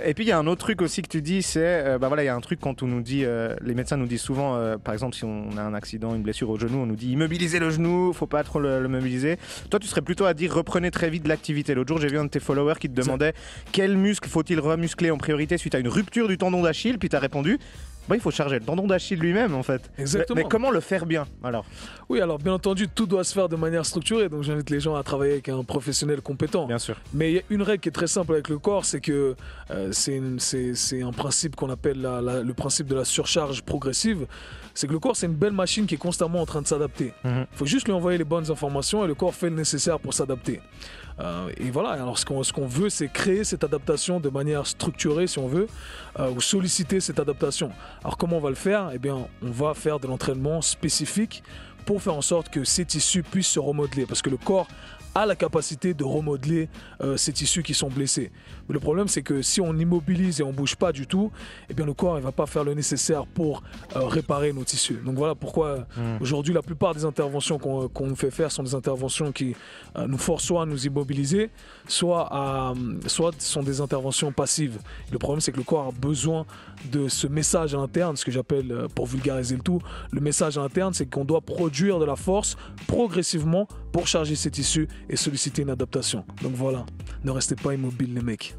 Et puis il y a un autre truc aussi que tu dis, c'est bah voilà, il y a un truc quand on nous dit, les médecins nous disent souvent, par exemple si on a un accident, une blessure au genou, on nous dit immobiliser le genou, faut pas trop le mobiliser. Toi tu serais plutôt à dire reprenez très vite de l'activité. L'autre jour j'ai vu un de tes followers qui te demandait quel muscle faut-il remuscler en priorité suite à une rupture du tendon d'Achille, puis tu as répondu bah, il faut charger le tendon d'Achille lui-même en fait. Exactement. Mais comment le faire bien alors? Oui, alors bien entendu, tout doit se faire de manière structurée, donc j'invite les gens à travailler avec un professionnel compétent. Bien sûr. Mais il y a une règle qui est très simple avec le corps, c'est que c'est un principe qu'on appelle le principe de la surcharge progressive. C'est que le corps, c'est une belle machine qui est constamment en train de s'adapter. Il faut juste lui envoyer les bonnes informations et le corps fait le nécessaire pour s'adapter. Et voilà, alors ce qu'on veut, c'est créer cette adaptation de manière structurée, si on veut, ou solliciter cette adaptation. Alors comment on va le faire? Eh bien, on va faire de l'entraînement spécifique pour faire en sorte que ces tissus puissent se remodeler. Parce que le corps a la capacité de remodeler ces tissus qui sont blessés. Mais le problème, c'est que si on immobilise et on ne bouge pas du tout, eh bien, le corps ne va pas faire le nécessaire pour réparer nos tissus. Donc voilà pourquoi aujourd'hui, la plupart des interventions qu'on nous fait faire sont des interventions qui nous forcent soit à nous immobiliser, soit sont des interventions passives. Le problème, c'est que le corps a besoin de ce message à l'interne, ce que j'appelle, pour vulgariser le tout, le message à l'interne, c'est qu'on doit produire de la force progressivement pour charger ces tissus et solliciter une adaptation. Donc voilà, ne restez pas immobile les mecs.